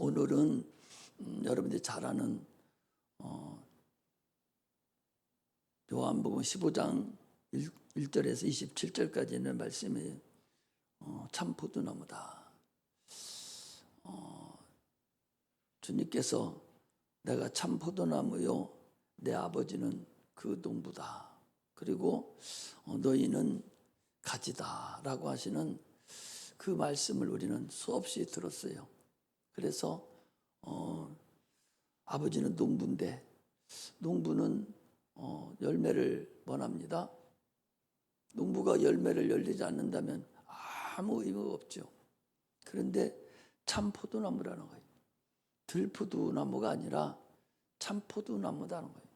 오늘은 여러분들이 잘 아는 요한복음 15장 1절에서 27절까지 있는 말씀이 참 포도나무다. 주님께서 내가 참 포도나무요 내 아버지는 그 농부다. 그리고 너희는 가지다 라고 하시는 그 말씀을 우리는 수없이 들었어요. 그래서 아버지는 농부인데 농부는 열매를 원합니다. 농부가 열매를 열리지 않는다면 아무 의미가 없죠. 그런데 참 포도나무라는 거예요. 들포도나무가 아니라 참 포도나무라는 거예요.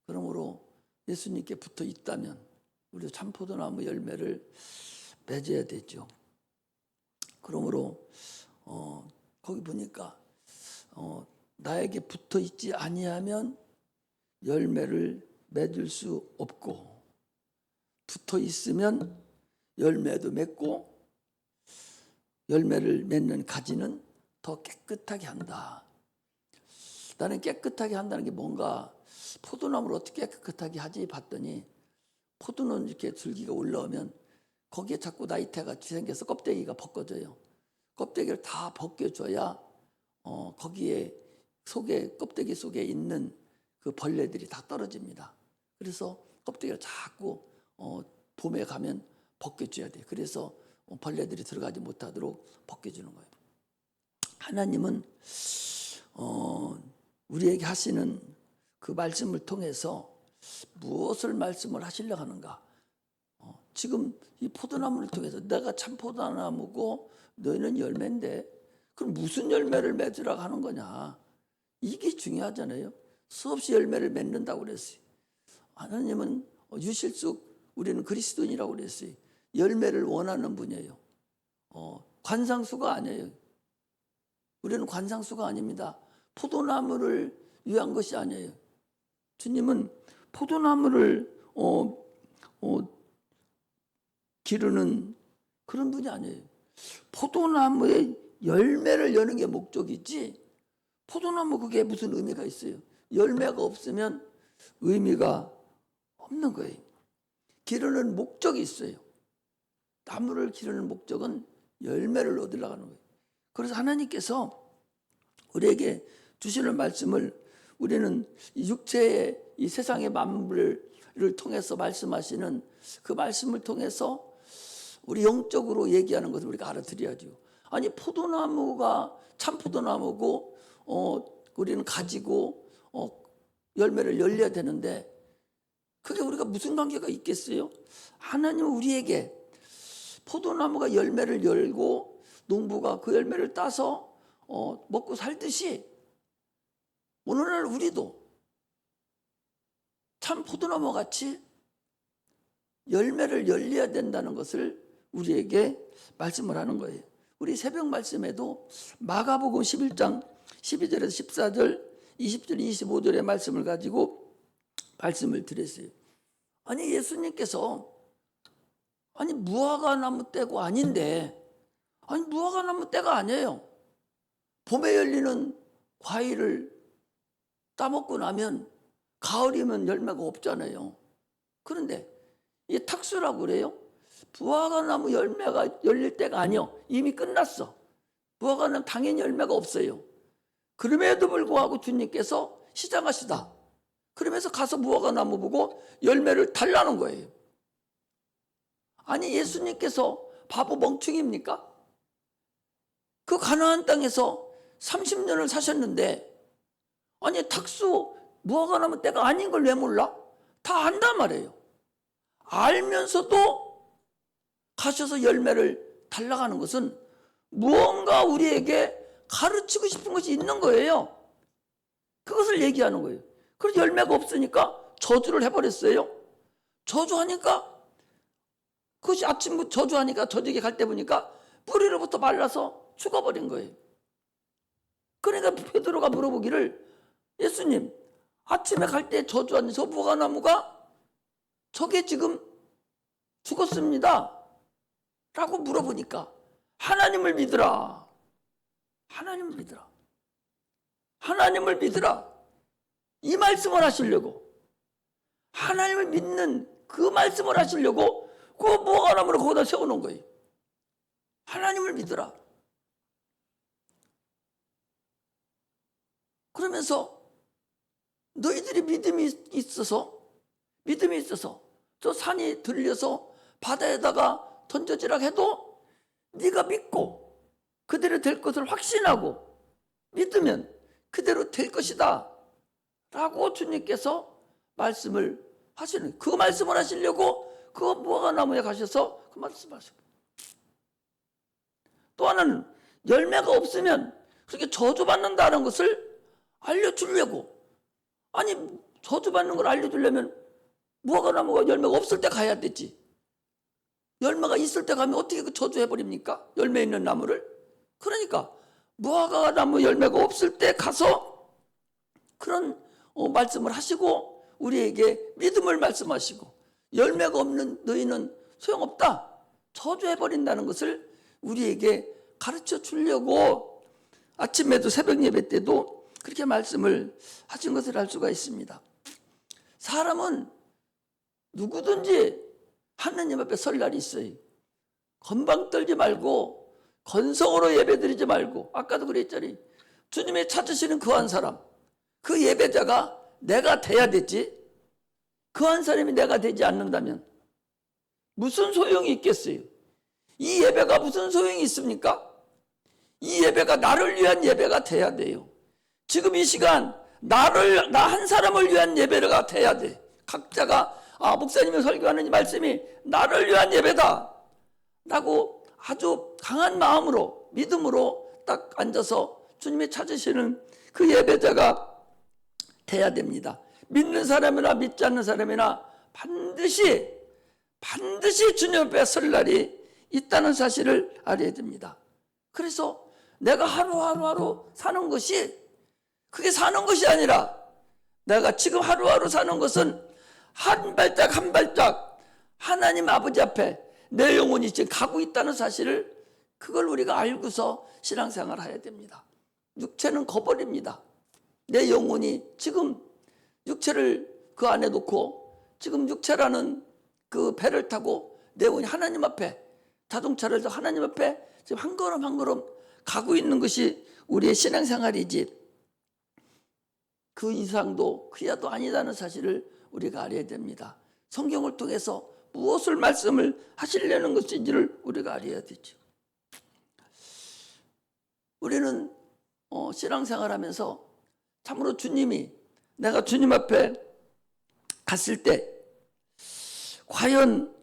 그러므로 예수님께 붙어 있다면 우리도 참 포도나무 열매를 맺어야 되죠. 그러므로 거기 보니까 나에게 붙어 있지 아니하면 열매를 맺을 수 없고, 붙어 있으면 열매도 맺고 열매를 맺는 가지는 더 깨끗하게 한다. 나는 깨끗하게 한다는 게 뭔가, 포도나무를 어떻게 깨끗하게 하지 봤더니, 포도는 이렇게 줄기가 올라오면 거기에 자꾸 나이테가 생겨서 껍데기가 벗겨져요. 껍데기를 다 벗겨줘야 거기에 속에, 껍데기 속에 있는 그 벌레들이 다 떨어집니다. 그래서 껍데기를 자꾸 봄에 가면 벗겨줘야 돼요. 그래서 벌레들이 들어가지 못하도록 벗겨주는 거예요. 하나님은 우리에게 하시는 그 말씀을 통해서 무엇을 말씀을 하시려고 하는가? 지금 이 포도나무를 통해서 내가 참 포도나무고 너희는 열매인데 그럼 무슨 열매를 맺으라고 하는 거냐? 이게 중요하잖아요. 수없이 열매를 맺는다고 그랬어요. 하나님은 유실속, 우리는 그리스도인이라고 그랬어요. 열매를 원하는 분이에요. 관상수가 아니에요. 우리는 관상수가 아닙니다. 포도나무를 위한 것이 아니에요. 주님은 포도나무를 기르는 그런 분이 아니에요. 포도나무의 열매를 여는 게 목적이지, 포도나무 그게 무슨 의미가 있어요? 열매가 없으면 의미가 없는 거예요. 기르는 목적이 있어요. 나무를 기르는 목적은 열매를 얻으려고 하는 거예요. 그래서 하나님께서 우리에게 주시는 말씀을, 우리는 육체의 이 세상의 만물을 통해서 말씀하시는 그 말씀을 통해서 우리 영적으로 얘기하는 것을 우리가 알아들어야죠. 아니, 포도나무가 참 포도나무고 우리는 가지고 열매를 열려야 되는데 그게 우리가 무슨 관계가 있겠어요? 하나님은 우리에게 포도나무가 열매를 열고 농부가 그 열매를 따서 먹고 살듯이 오늘날 우리도 참 포도나무 같이 열매를 열려야 된다는 것을 우리에게 말씀을 하는 거예요. 우리 새벽 말씀에도 마가복음 11장 12절에서 14절, 20절, 25절의 말씀을 가지고 말씀을 드렸어요. 아니, 예수님께서 무화과나무 때가 아닌데, 무화과나무 때가 아니에요. 봄에 열리는 과일을 따먹고 나면 가을이면 열매가 없잖아요. 그런데 이게 탁수라고 그래요. 무화과나무 열매가 열릴 때가 아니요. 이미 끝났어. 무화과는 당연히 열매가 없어요. 그럼에도 불구하고 주님께서 시장하시다. 그러면서 가서 무화과나무 보고 열매를 달라는 거예요. 아니, 예수님께서 바보 멍충입니까? 그 가나안 땅에서 30년을 사셨는데, 아니, 탁수 무화과나무 때가 아닌 걸 왜 몰라? 다 안단 말이에요. 알면서도 가셔서 열매를 달라고 하는 것은 무언가 우리에게 가르치고 싶은 것이 있는 거예요. 그것을 얘기하는 거예요. 그래서 열매가 없으니까 저주를 해버렸어요. 저주하니까, 그것이 아침부터 저주하니까 저녁에 갈 때 보니까 뿌리로부터 말라서 죽어버린 거예요. 그러니까 베드로가 물어보기를, 예수님, 아침에 갈 때 저주한 저 무화과나무가 저게 지금 죽었습니다 라고 물어보니까, 하나님을 믿으라, 하나님을 믿으라. 하나님을 믿으라. 이 말씀을 하시려고, 하나님을 믿는 그 말씀을 하시려고 그 무화과나무를 거기다 세워놓은 거예요. 하나님을 믿으라. 그러면서 너희들이 믿음이 있어서 저 산이 들려서 바다에다가 던져지라 해도 네가 믿고 그대로 될 것을 확신하고 믿으면 그대로 될 것이다 라고 주님께서 말씀을 하시는, 그 말씀을 하시려고 그 무화과나무에 가셔서 그 말씀을 하시고, 또 하나는 열매가 없으면 그렇게 저주받는다는 것을 알려주려고, 아니 저주받는 걸 알려주려면 무화과나무가 열매가 없을 때 가야 되지, 열매가 있을 때 가면 어떻게 그 저주해버립니까? 열매 있는 나무를. 그러니까 무화과나무 열매가 없을 때 가서 그런 말씀을 하시고 우리에게 믿음을 말씀하시고, 열매가 없는 너희는 소용없다, 저주해버린다는 것을 우리에게 가르쳐 주려고 아침에도 새벽 예배 때도 그렇게 말씀을 하신 것을 알 수가 있습니다. 사람은 누구든지 하느님 앞에 설 날이 있어요. 건방 떨지 말고 건성으로 예배드리지 말고, 아까도 그랬잖아요. 주님이 찾으시는 그 한 사람, 그 예배자가 내가 돼야 되지, 그 한 사람이 내가 되지 않는다면 무슨 소용이 있겠어요? 이 예배가 무슨 소용이 있습니까? 이 예배가 나를 위한 예배가 돼야 돼요. 지금 이 시간 나 한 사람을 위한 예배가 돼야 돼. 각자가 목사님이 설교하는 이 말씀이 나를 위한 예배다 라고 아주 강한 마음으로, 믿음으로 딱 앉아서 주님이 찾으시는 그 예배자가 돼야 됩니다. 믿는 사람이나 믿지 않는 사람이나 반드시 주님 앞에 설 날이 있다는 사실을 알아야 됩니다. 그래서 내가 하루하루 사는 것이, 그게 사는 것이 아니라, 내가 지금 하루하루 사는 것은 한 발짝 한 발짝 하나님 아버지 앞에 내 영혼이 지금 가고 있다는 사실을, 그걸 우리가 알고서 신앙생활을 해야 됩니다. 육체는 거버립니다. 내 영혼이 지금 육체를 그 안에 놓고 지금 육체라는 그 배를 타고 내 영혼이 하나님 앞에, 자동차를 하나님 앞에 지금 한 걸음 한 걸음 가고 있는 것이 우리의 신앙생활이지, 그 이상도 그 이하도 아니다는 사실을 우리가 알아야 됩니다. 성경을 통해서 무엇을 말씀을 하시려는 것인지를 우리가 알아야 되죠. 우리는 신앙생활하면서 참으로 주님이, 내가 주님 앞에 갔을 때 과연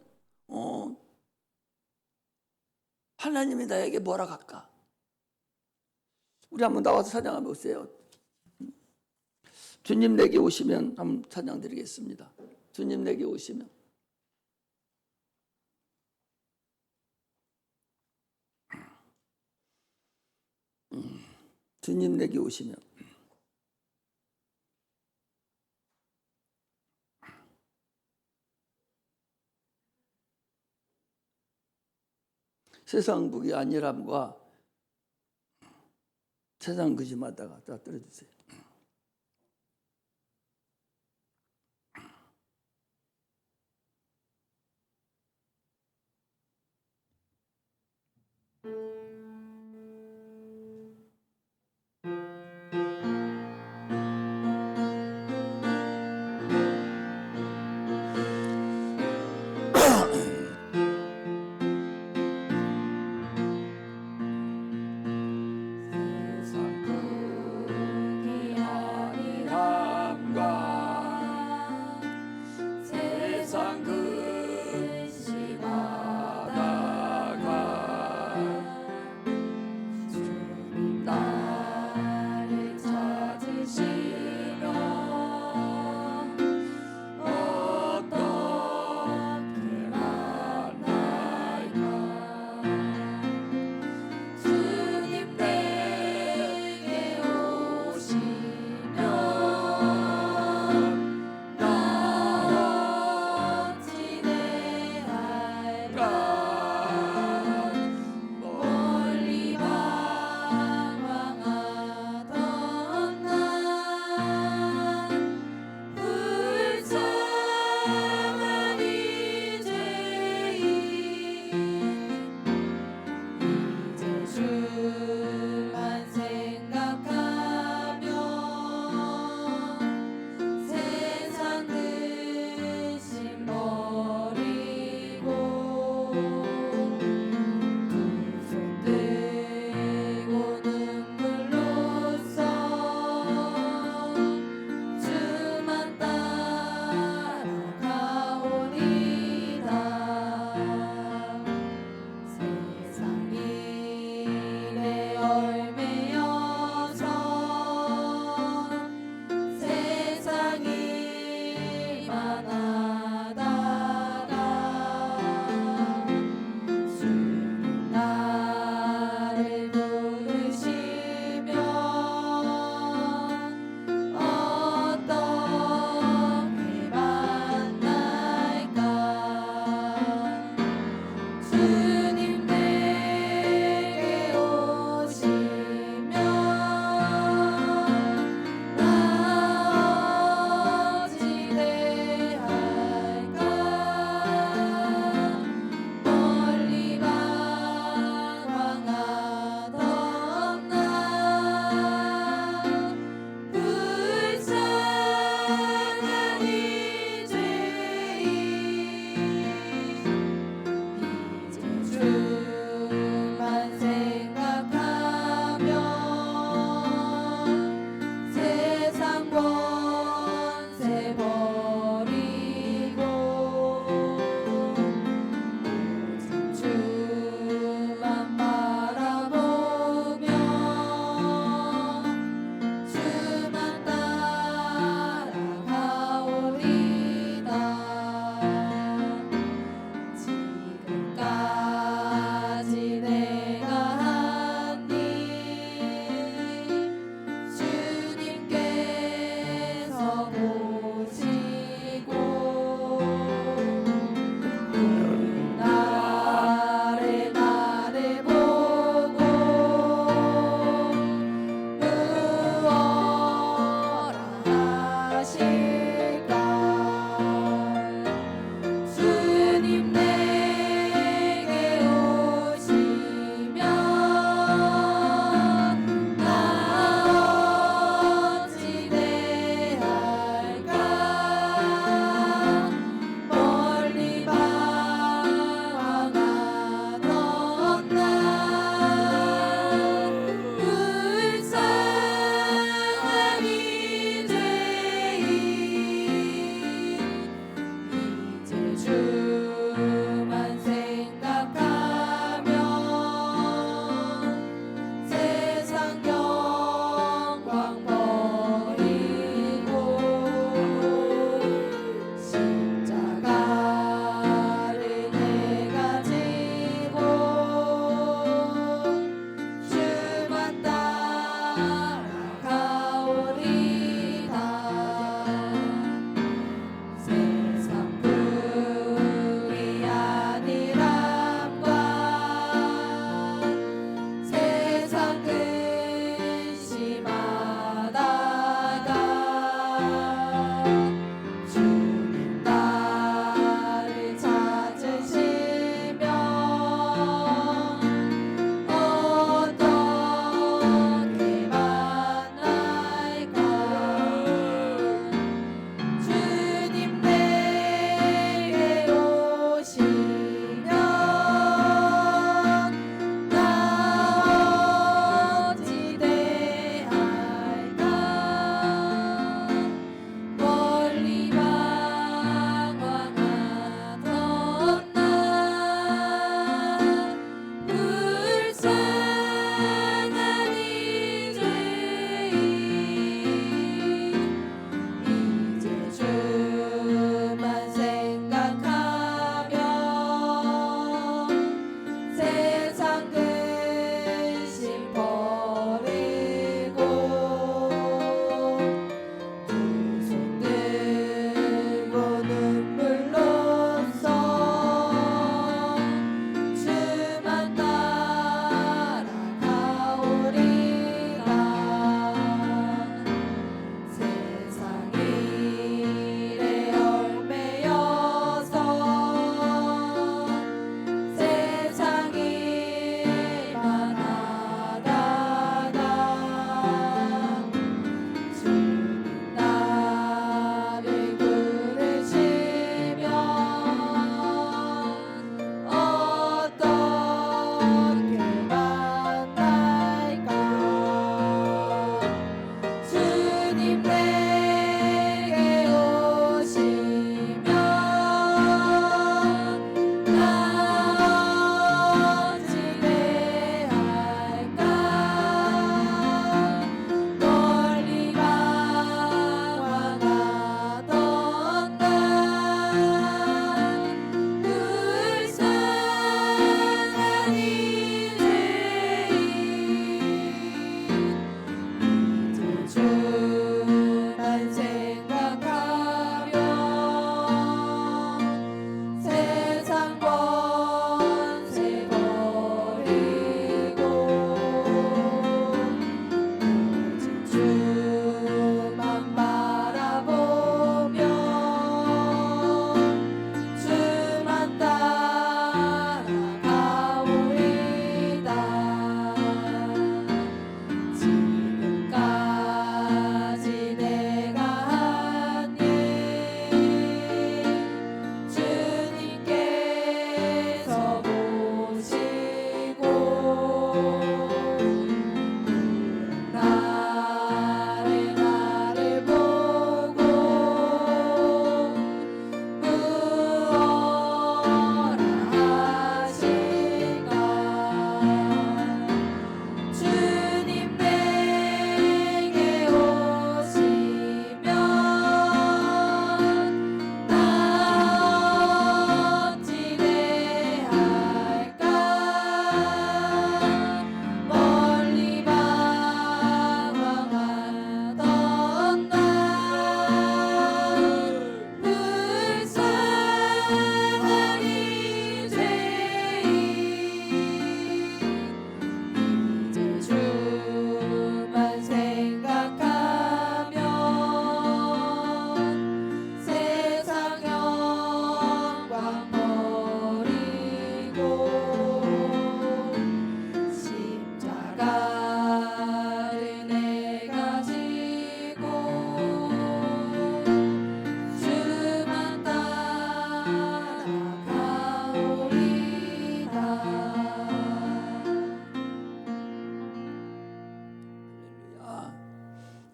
하나님이 나에게 뭐라 할까? 우리 한번 나와서 찬양 한번 보세요. 주님 내게 오시면 한번 찬양 드리겠습니다. 주님 내게 오시면. 주님 내게 오시면. 세상 북이 안일함과 세상 거짓말다가 다 떨어주세요.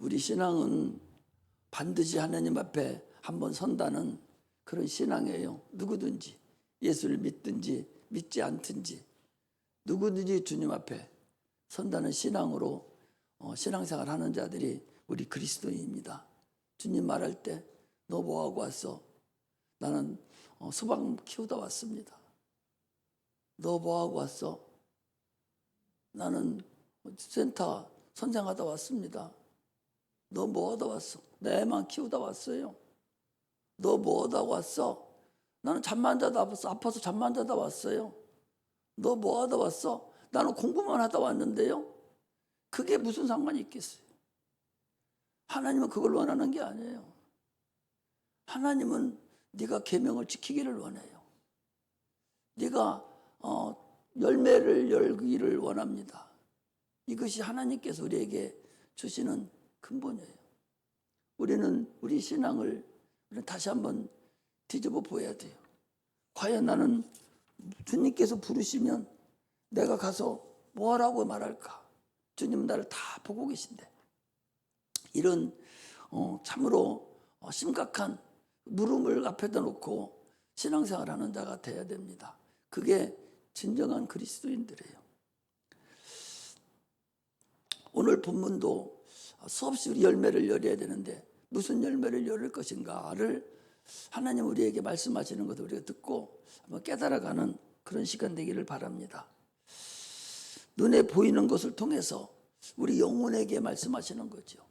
우리 신앙은 반드시 하나님 앞에 한번 선다는 그런 신앙이에요. 누구든지 예수를 믿든지 믿지 않든지 누구든지 주님 앞에 선다는 신앙으로 신앙생활 하는 자들이 우리 그리스도인입니다. 주님 말할 때 너 뭐하고 왔어? 나는 수박 키우다 왔습니다. 너 뭐하고 왔어? 나는 센터 선생하다 왔습니다. 너 뭐하다 왔어? 내 애만 키우다 왔어요. 너 뭐하다 왔어? 나는 잠만 자다 아파서 잠만 자다 왔어요. 너 뭐하다 왔어? 나는 공부만 하다 왔는데요. 그게 무슨 상관이 있겠어요? 하나님은 그걸 원하는 게 아니에요. 하나님은 네가 계명을 지키기를 원해요. 네가 열매를 열기를 원합니다. 이것이 하나님께서 우리에게 주시는 근본이에요. 우리는 우리 신앙을 다시 한번 뒤집어 보아야 돼요. 과연 나는 주님께서 부르시면 내가 가서 뭐하라고 말할까? 주님은 나를 다 보고 계신데. 이런 참으로 심각한 물음을 앞에다 놓고 신앙생활하는 자가 돼야 됩니다. 그게 진정한 그리스도인들이에요. 오늘 본문도 수없이 우리 열매를 열어야 되는데 무슨 열매를 열을 것인가를 하나님 우리에게 말씀하시는 것을 우리가 듣고 한번 깨달아가는 그런 시간 되기를 바랍니다. 눈에 보이는 것을 통해서 우리 영혼에게 말씀하시는 거죠.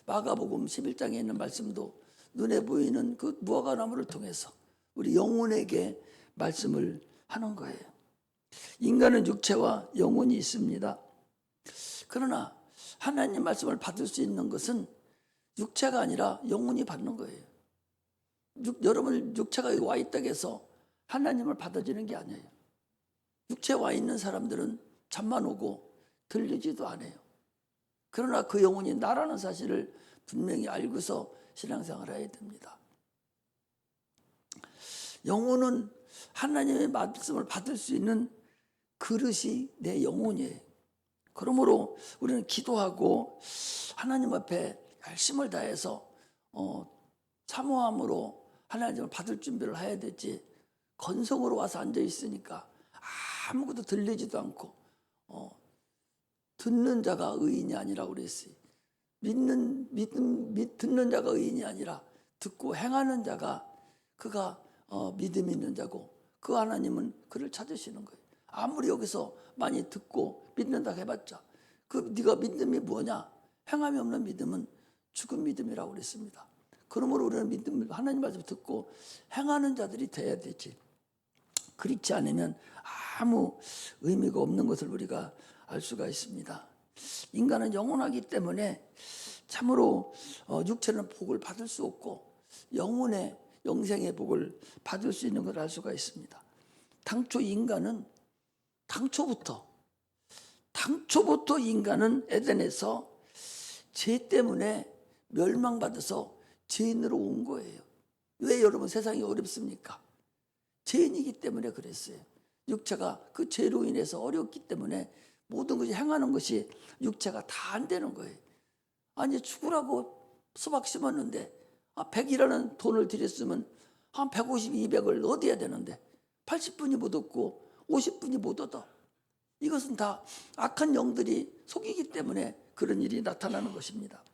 마가복음 11장에 있는 말씀도 눈에 보이는 그 무화과나무를 통해서 우리 영혼에게 말씀을 하는 거예요. 인간은 육체와 영혼이 있습니다. 그러나 하나님 말씀을 받을 수 있는 것은 육체가 아니라 영혼이 받는 거예요. 여러분 육체가 와 있다고 해서 하나님을 받아지는 게 아니에요. 육체에 와 있는 사람들은 잠만 오고 들리지도 않아요. 그러나 그 영혼이 나라는 사실을 분명히 알고서 신앙생활을 해야 됩니다. 영혼은 하나님의 말씀을 받을 수 있는 그릇이 내 영혼이에요. 그러므로 우리는 기도하고 하나님 앞에 열심을 다해서 사모함으로 하나님을 받을 준비를 해야 되지, 건성으로 와서 앉아 있으니까 아무것도 들리지도 않고 듣는 자가 의인이 아니라고 그랬어요. 듣는 자가 의인이 아니라 듣고 행하는 자가 그가 믿음이 있는 자고 그 하나님은 그를 찾으시는 거예요. 아무리 여기서 많이 듣고 믿는다 해봤자 그 네가 믿음이 뭐냐? 행함이 없는 믿음은 죽은 믿음이라고 그랬습니다. 그러므로 우리는 믿음을 하나님 말씀 듣고 행하는 자들이 돼야 되지. 그렇지 않으면 아무 의미가 없는 것을 우리가 알 수가 있습니다. 인간은 영원하기 때문에 참으로 육체는 복을 받을 수 없고 영혼의 영생의 복을 받을 수 있는 걸 알 수가 있습니다. 당초부터 인간은 에덴에서 죄 때문에 멸망받아서 죄인으로 온 거예요. 왜 여러분 세상이 어렵습니까? 죄인이기 때문에 그랬어요. 육체가 그 죄로 인해서 어렵기 때문에 모든 것이 행하는 것이 육체가 다 안 되는 거예요. 아니 죽으라고 수박 심었는데 100이라는 돈을 들였으면 한 150, 200을 얻어야 되는데 80분이 못 얻고 50분이 못 얻어. 이것은 다 악한 영들이 속이기 때문에 그런 일이 나타나는 것입니다.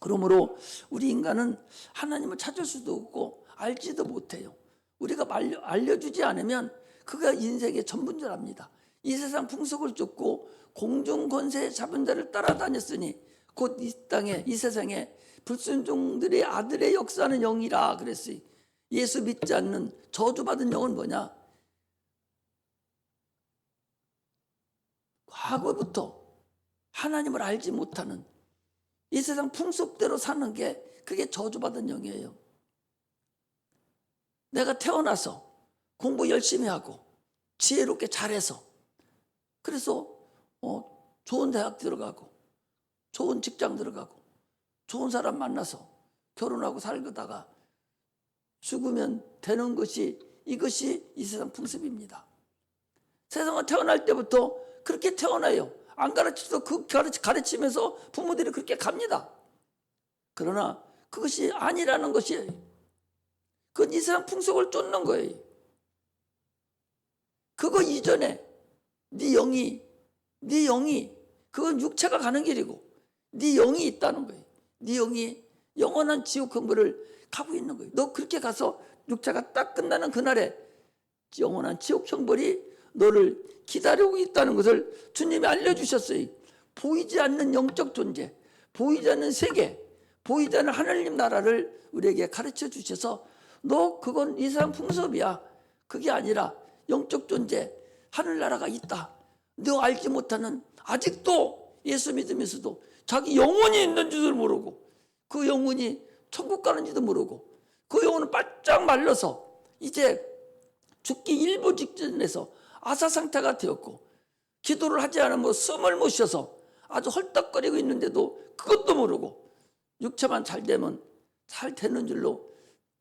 그러므로 우리 인간은 하나님을 찾을 수도 없고 알지도 못해요. 우리가 알려주지 않으면 그가 인생의 전분절합니다. 이 세상 풍속을 쫓고 공중 권세 잡은 자를 따라다녔으니 곧 이 땅에 이 세상에 불순종들의 아들의 역사하는 영이라 그랬어요. 예수 믿지 않는 저주받은 영은 뭐냐? 과거부터 하나님을 알지 못하는 이 세상 풍속대로 사는 게 그게 저주받은 영이에요. 내가 태어나서 공부 열심히 하고 지혜롭게 잘해서 그래서 좋은 대학 들어가고 좋은 직장 들어가고 좋은 사람 만나서 결혼하고 살다가 죽으면 되는 것이 이것이 이 세상 풍습입니다. 세상은 태어날 때부터 그렇게 태어나요. 안 가르쳐도 그 가르치면서 부모들이 그렇게 갑니다. 그러나 그것이 아니라는 것이에요. 그건 이 세상 풍속을 쫓는 거예요. 그거 이전에 네 영이 그건 육체가 가는 길이고 네 영이 있다는 거예요. 네 영이 영원한 지옥 형벌을 가고 있는 거예요. 너 그렇게 가서 육체가 딱 끝나는 그날에 영원한 지옥 형벌이 너를 기다리고 있다는 것을 주님이 알려주셨어요. 보이지 않는 영적 존재, 보이지 않는 세계, 보이지 않는 하나님 나라를 우리에게 가르쳐 주셔서 너 그건 이 세상 풍습이야. 그게 아니라 영적 존재, 하늘나라가 있다. 너 알지 못하는, 아직도 예수 믿으면서도 자기 영혼이 있는 줄을 모르고 그 영혼이 천국 가는지도 모르고 그 영혼은 바짝 말라서 이제 죽기 일부 직전에서 아사상태가 되었고 기도를 하지 않으면 숨을 못 쉬어서 아주 헐떡거리고 있는데도 그것도 모르고 육체만 잘 되면 잘 되는 줄로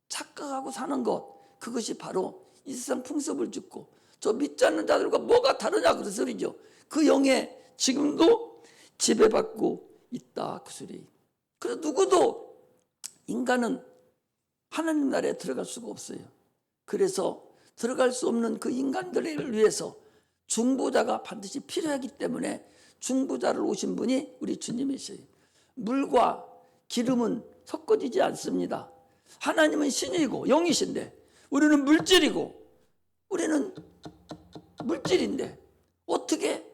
착각하고 사는 것, 그것이 바로 이 세상 풍습을 짓고 저 믿지 않는 자들과 뭐가 다르냐 그 소리죠. 그 영에 지금도 지배받고 있다 그 소리. 그래서 누구도 인간은 하나님 나라에 들어갈 수가 없어요. 그래서 들어갈 수 없는 그 인간들을 위해서 중보자가 반드시 필요하기 때문에 중보자를 오신 분이 우리 주님이세요. 물과 기름은 섞어지지 않습니다. 하나님은 신이고 영이신데 우리는 물질인데 어떻게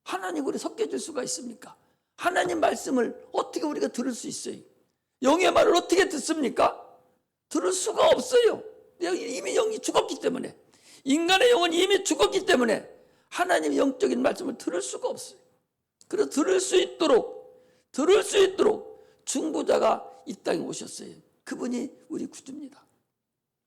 하나님 우리 섞여질 수가 있습니까? 하나님 말씀을 어떻게 우리가 들을 수 있어요? 영의 말을 어떻게 듣습니까? 들을 수가 없어요. 이미 영이 죽었기 때문에, 인간의 영은 이미 죽었기 때문에 하나님의 영적인 말씀을 들을 수가 없어요. 그래서 들을 수 있도록 중보자가 이 땅에 오셨어요. 그분이 우리 구주입니다.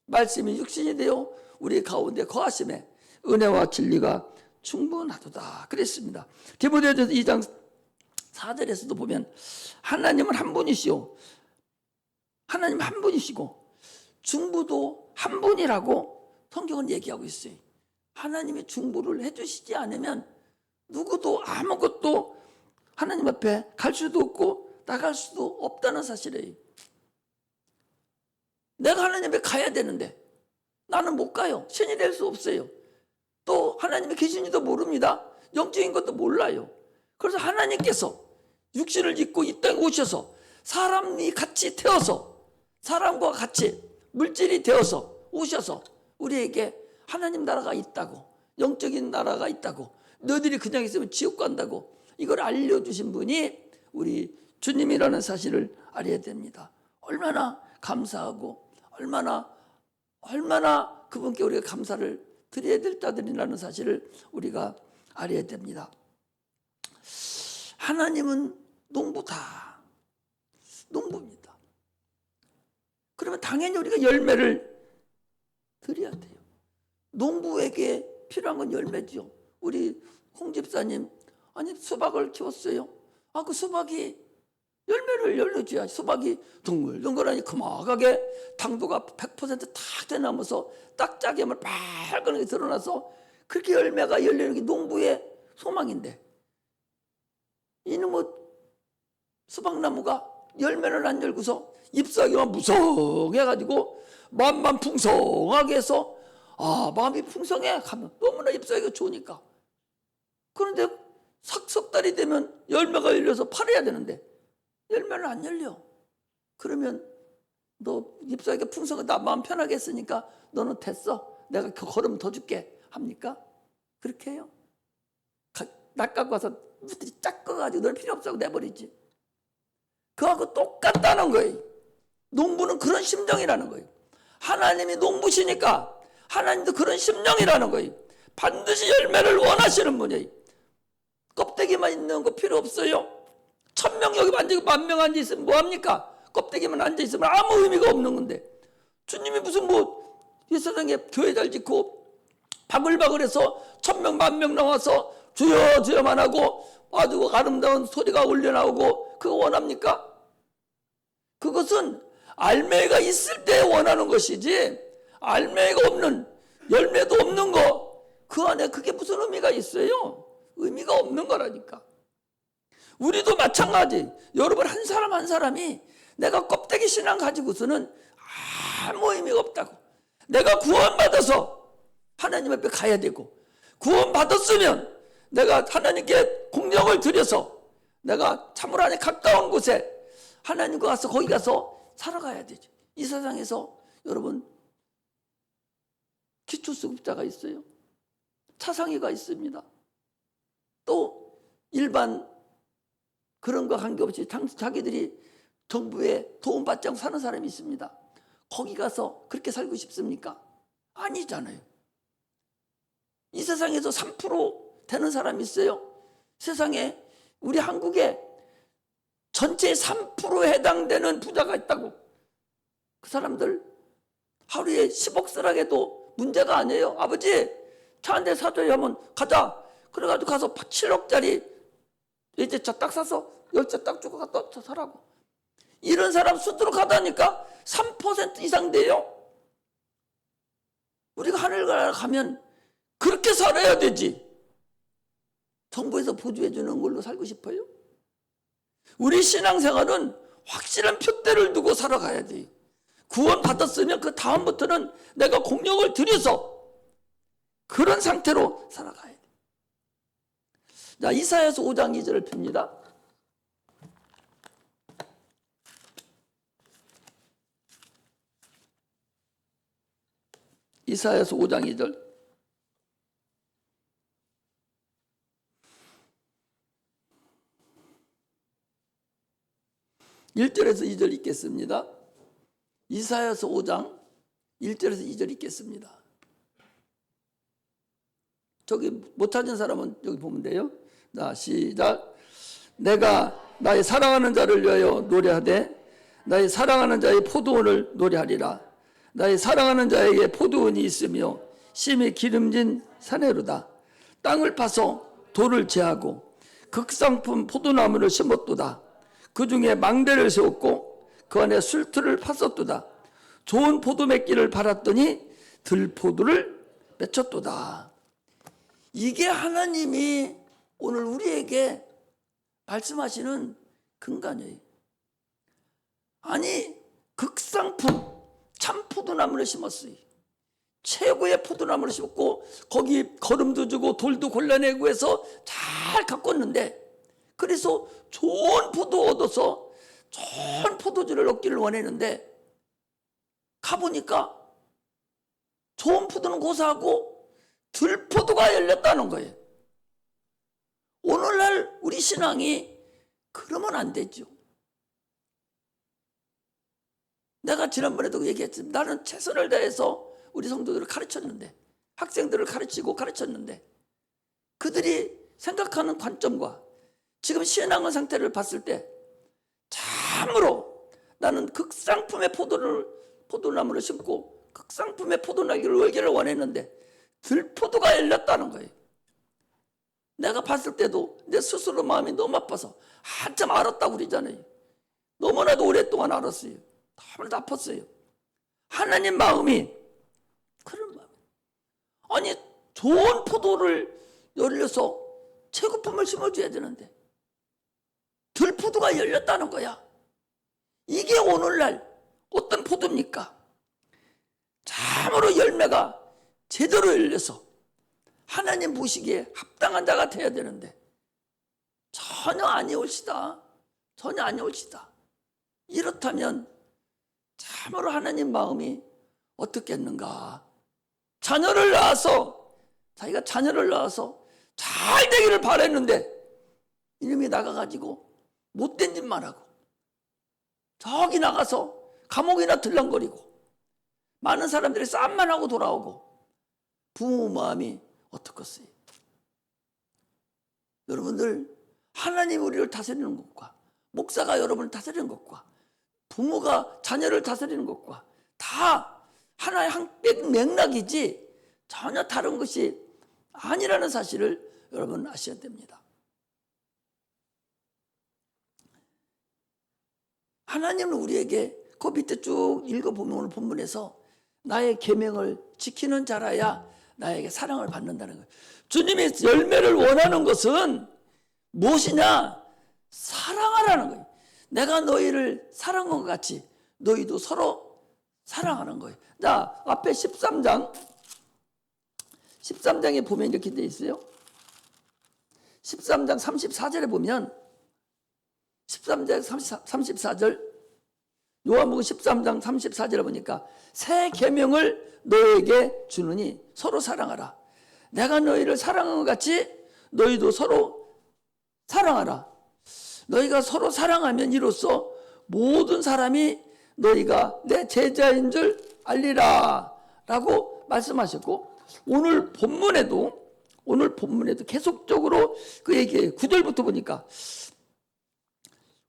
말씀이 육신이 되어 우리 가운데 거하심에 은혜와 진리가 충분하도다 그랬습니다. 디모데전서 2장 4절에서도 보면 하나님은 한 분이시오. 하나님 한 분이시고 중보도 한 분이라고 성경은 얘기하고 있어요. 하나님이 중보를 해주시지 않으면 누구도 아무것도 하나님 앞에 갈 수도 없고 나갈 수도 없다는 사실이에요. 내가 하나님 앞에 가야 되는데 나는 못 가요. 신이 될 수 없어요. 또 하나님이 계신지도 모릅니다. 영적인 것도 몰라요. 그래서 하나님께서 육신을 입고 이 땅에 오셔서 사람이 같이 태어서 사람과 같이 물질이 되어서 오셔서 우리에게 하나님 나라가 있다고, 영적인 나라가 있다고, 너희들이 그냥 있으면 지옥 간다고 이걸 알려주신 분이 우리 주님이라는 사실을 알아야 됩니다. 얼마나 감사하고 얼마나 그분께 우리가 감사를 드려야 될 자들이라는 사실을 우리가 알아야 됩니다. 하나님은 농부다. 농부입니다. 그러면 당연히 우리가 열매를 드려야 돼요. 농부에게 필요한 건 열매죠. 우리 홍 집사님, 아니 수박을 키웠어요. 그 수박이 열매를 열려줘야 수박이 둥글둥글하니 크막하게 당도가 100%탁 되나면서 딱 짜게 빨갛게 드러나서 그렇게 열매가 열리는 게 농부의 소망인데 이놈의 수박나무가 열매를 안 열고서 잎사귀만 무성해가지고 마음만 풍성하게 해서 마음이 풍성해 가면 너무나 잎사귀가 좋으니까. 그런데 석 달이 되면 열매가 열려서 팔아야 되는데 열매는 안 열려. 그러면 너 잎사귀가 풍성해 나 마음 편하게 했으니까 너는 됐어. 내가 그 걸음 더 줄게 합니까? 그렇게 해요? 낚아고 와서 무들이 짝 꺼가지고 너는 필요 없다고 내버리지. 그거하고 똑같다는 거예요. 농부는 그런 심정이라는 거예요. 하나님이 농부시니까 하나님도 그런 심정이라는 거예요. 반드시 열매를 원하시는 분이에요. 껍데기만 있는 거 필요 없어요. 1000명 여기 앉아있고 10,000명 앉아있으면 뭐합니까? 껍데기만 앉아있으면 아무 의미가 없는 건데 주님이 무슨 이 세상에 교회 잘 짓고 바글바글해서 1000명 10,000명 나와서 주여 주여만 하고 아주 아름다운 소리가 울려나오고 그거 원합니까? 그것은 알매가 있을 때 원하는 것이지 알매가 없는 열매도 없는 거 그 안에 그게 무슨 의미가 있어요? 의미가 없는 거라니까. 우리도 마찬가지. 여러분 한 사람 한 사람이 내가 껍데기 신앙 가지고서는 아무 의미가 없다고. 내가 구원받아서 하나님 앞에 가야 되고, 구원받았으면 내가 하나님께 공력을 들여서 내가 참으로 하나님 가까운 곳에 하나님과 가서 거기 가서 살아가야 되죠. 이 세상에서 여러분 기초수급자가 있어요. 차상위가 있습니다. 또 일반 그런 거 관계없이 자기들이 정부에 도움받지 않고 사는 사람이 있습니다. 거기 가서 그렇게 살고 싶습니까? 아니잖아요. 이 세상에서 3% 되는 사람이 있어요. 세상에 우리 한국에 전체의 3%에 해당되는 부자가 있다고. 그 사람들 하루에 10억 쓰라고 문제가 아니에요. 아버지 차 한 대 사줘야 하면 가자. 그래가지고 가서 7억짜리 외제차 딱 사서 열차 딱 주고 갔다 사라고. 이런 사람 수두로 가다니까 3% 이상 돼요. 우리가 하늘나라 가면 그렇게 살아야 되지. 정부에서 보조해 주는 걸로 살고 싶어요? 우리 신앙생활은 확실한 표대를 두고 살아가야 돼요. 구원 받았으면 그 다음부터는 내가 공력을 들여서 그런 상태로 살아가야 돼. 자, 이사야서 5장 2절을 핍니다. 이사야서 5장 2절. (1절에서) 2절 읽겠습니다. 이사야서 5장 1절에서 2절 읽겠습니다. 저기 못 찾은 사람은 여기 보면 돼요. 자, 시작. 내가 나의 사랑하는 자를 위하여 노래하되 나의 사랑하는 자의 포도원을 노래하리라. 나의 사랑하는 자에게 포도원이 있으며 심히 기름진 사내로다. 땅을 파서 돌을 제하고 극상품 포도나무를 심었도다. 그 중에 망대를 세웠고 그 안에 술틀을 팠었도다. 좋은 포도 맺기를 바랐더니 들포도를 맺혔도다. 이게 하나님이 오늘 우리에게 말씀하시는 근간이에요. 아니 극상품 참 포도나무를 심었어요. 최고의 포도나무를 심었고 거기 거름도 주고 돌도 골라내고 해서 잘 가꿨는데, 그래서 좋은 포도 얻어서 좋은 포도주를 얻기를 원했는데 가보니까 좋은 포도는 고사하고 들포도가 열렸다는 거예요. 오늘날 우리 신앙이 그러면 안 되죠. 내가 지난번에도 얘기했지만 나는 최선을 다해서 우리 성도들을 가르쳤는데, 학생들을 가르쳤는데 그들이 생각하는 관점과 지금 신앙의 상태를 봤을 때 참으로 나는 극상품의 포도나무를 심고 극상품의 포도나기를 열기를 원했는데 들포도가 열렸다는 거예요. 내가 봤을 때도 내 스스로 마음이 너무 아파서 한참 알았다고 그러잖아요. 너무나도 오랫동안 알았어요. 너무나도 아팠어요. 하나님 마음이 그런 마음. 아니 좋은 포도를 열려서 최고품을 심어줘야 되는데 들포도가 열렸다는 거야. 이게 오늘날 어떤 포도입니까? 참으로 열매가 제대로 열려서 하나님 보시기에 합당한 자가 돼야 되는데 전혀 아니올시다. 전혀 아니올시다. 이렇다면 참으로 하나님 마음이 어떻겠는가? 자기가 자녀를 낳아서 잘 되기를 바랬는데 이놈이 나가가지고 못된 짓만 하고 저기 나가서 감옥이나 들렁거리고 많은 사람들이 싸움만 하고 돌아오고 부모 마음이 어떻겠어요? 여러분들, 하나님이 우리를 다스리는 것과 목사가 여러분을 다스리는 것과 부모가 자녀를 다스리는 것과 다 하나의 한 맥락이지 전혀 다른 것이 아니라는 사실을 여러분 아셔야 됩니다. 하나님은 우리에게 그 밑에 쭉 읽어보면 오늘 본문에서 나의 계명을 지키는 자라야 나에게 사랑을 받는다는 거예요. 주님이 열매를 원하는 것은 무엇이냐? 사랑하라는 거예요. 내가 너희를 사랑한 것 같이 너희도 서로 사랑하는 거예요. 자, 앞에 13장에 보면 이렇게 돼 있어요. 13장 34절에 보면 13장 34절 요한복음 13장 34절에 보니까 새 계명을 너에게 주느니 서로 사랑하라. 내가 너희를 사랑한 것 같이 너희도 서로 사랑하라. 너희가 서로 사랑하면 이로써 모든 사람이 너희가 내 제자인 줄 알리라 라고 말씀하셨고, 오늘 본문에도 계속적으로 그 얘기예요. 9절부터 보니까,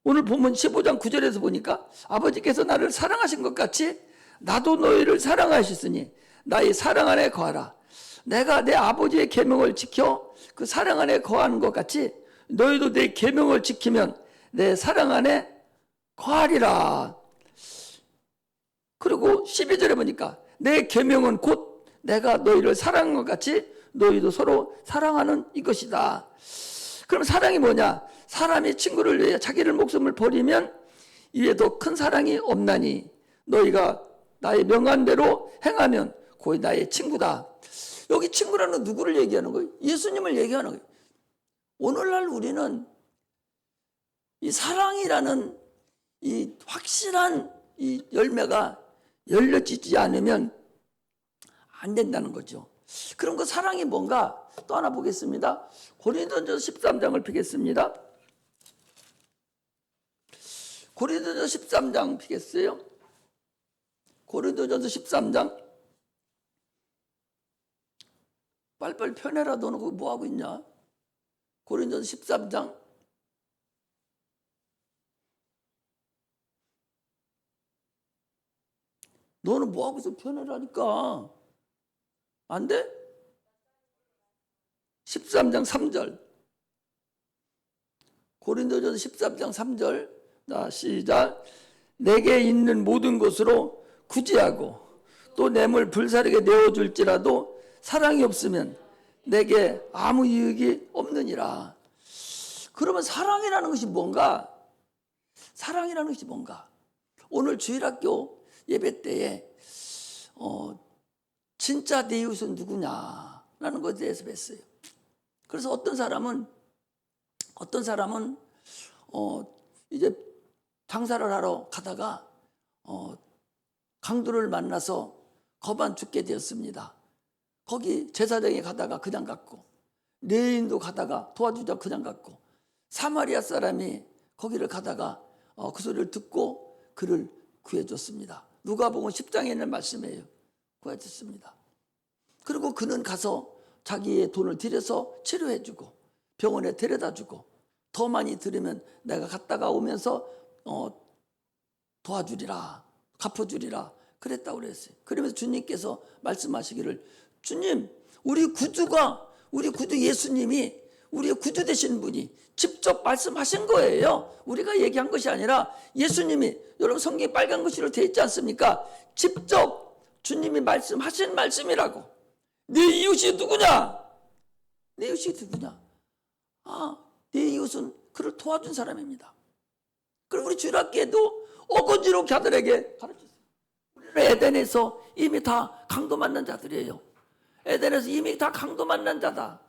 오늘 본문 15장 9절에서 보니까 아버지께서 나를 사랑하신 것 같이 나도 너희를 사랑하셨으니 나의 사랑 안에 거하라. 내가 내 아버지의 계명을 지켜 그 사랑 안에 거하는 것 같이 너희도 내 계명을 지키면 내 사랑 안에 거하리라. 그리고 12절에 보니까 내 계명은 곧 내가 너희를 사랑한 것 같이 너희도 서로 사랑하는 이것이다. 그럼 사랑이 뭐냐? 사람이 친구를 위해 자기를 목숨을 버리면 이에 더 큰 사랑이 없나니 너희가 나의 명한대로 행하면 곧 나의 친구다. 여기 친구라는 누구를 얘기하는 거예요? 예수님을 얘기하는 거예요. 오늘날 우리는 이 사랑이라는 이 확실한 이 열매가 열려지지 않으면 안 된다는 거죠. 그럼 그 사랑이 뭔가 또 하나 보겠습니다. 고린도전서 13장을 펴겠습니다. 고린도전서 13장 펴겠어요. 고린도전서 13장. 빨리빨리 펴내라. 너는 거기 뭐 하고 있냐? 고린도전서 13장. 너는 뭐 하고 있어? 펴내라니까. 안 돼? 13장 3절. 고린도전서 13장 3절. 자, 시작. 내게 있는 모든 것으로 구제하고 또 뇌물 불사르게 내어줄지라도 사랑이 없으면 내게 아무 이익이 없느니라. 그러면 사랑이라는 것이 뭔가? 사랑이라는 것이 뭔가? 오늘 주일학교 예배 때에 진짜 내 이웃은 누구냐라는 것에 대해서 뵀어요. 그래서 어떤 사람은 이제 장사를 하러 가다가 강도를 만나서 거반 죽게 되었습니다. 거기 제사장에 가다가 그냥 갔고, 레인도 가다가 도와주자 그냥 갔고, 사마리아 사람이 거기를 가다가 그 소리를 듣고 그를 구해줬습니다. 누가복음 10장에 있는 말씀이에요. 구해줬습니다. 그리고 그는 가서 자기의 돈을 들여서 치료해주고 병원에 데려다주고, 더 많이 들으면 내가 갔다가 오면서 도와주리라, 갚아주리라 그랬다고 그랬어요. 그러면서 주님께서 말씀하시기를, 주님, 우리 구주 예수님이, 우리의 구주 되신 분이 직접 말씀하신 거예요. 우리가 얘기한 것이 아니라 예수님이, 여러분 성경에 빨간 글씨로 되어 있지 않습니까? 직접 주님이 말씀하신 말씀이라고. 네 이웃이 누구냐? 내 이웃이 누구냐? 내 이웃은 그를 도와준 사람입니다. 그리고 우리 주일학교에도 어거지로 자들에게 가르쳤어요. 우리는 에덴에서 이미 다 강도 만난 자들이에요. 에덴에서 이미 다 강도 만난 자다.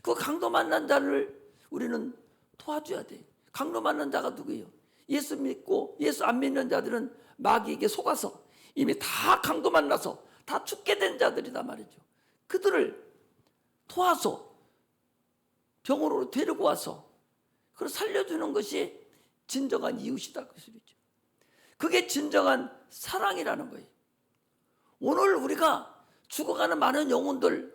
그 강도 만난 자를 우리는 도와줘야 돼. 강도 만난 자가 누구예요? 예수 믿고 예수 안 믿는 자들은 마귀에게 속아서 이미 다 강도 만나서 다 죽게 된 자들이다 말이죠. 그들을 도와서 병으로 데리고 와서 그걸 살려주는 것이 진정한 이웃이다 그 소리죠. 그게 진정한 사랑이라는 거예요. 오늘 우리가 죽어가는 많은 영혼들,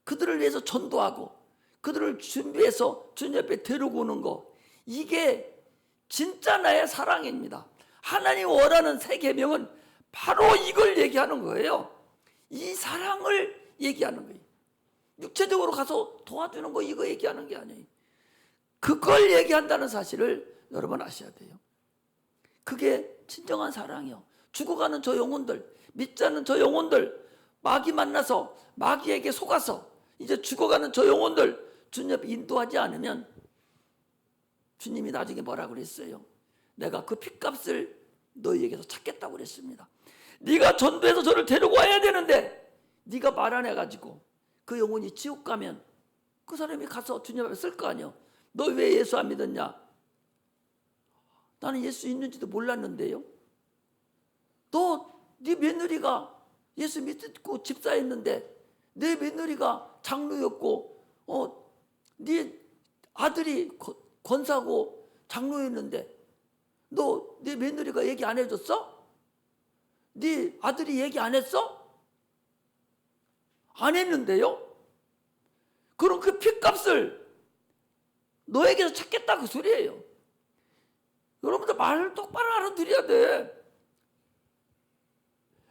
그들을 위해서 전도하고 그들을 준비해서 주님 옆에 데리고 오는 거, 이게 진짜 나의 사랑입니다. 하나님 원하는 새 계명은 바로 이걸 얘기하는 거예요. 이 사랑을 얘기하는 거예요. 육체적으로 가서 도와주는 거 이거 얘기하는 게 아니에요. 그걸 얘기한다는 사실을 여러분 아셔야 돼요. 그게 진정한 사랑이요. 죽어가는 저 영혼들, 믿지 않는 저 영혼들, 마귀 만나서 마귀에게 속아서 이제 죽어가는 저 영혼들 주님 옆에 인도하지 않으면, 주님이 나중에 뭐라 그랬어요? 내가 그 핏값을 너희에게서 찾겠다고 그랬습니다. 네가 전도해서 저를 데리고 와야 되는데 네가 말 안 해가지고 그 영혼이 지옥 가면 그 사람이 가서 주님 앞에 쓸 거 아니야. 너 왜 예수 안 믿었냐? 나는 예수 있는지도 몰랐는데요. 네 며느리가 예수 믿고 집사했는데 내 며느리가 장로였고 네 아들이 권사고 장로였는데 너 네 며느리가 얘기 안 해줬어? 네 아들이 얘기 안 했어? 안 했는데요. 그럼 그 핏값을 너에게서 찾겠다 그 소리예요. 여러분들 말을 똑바로 알아들어야 돼.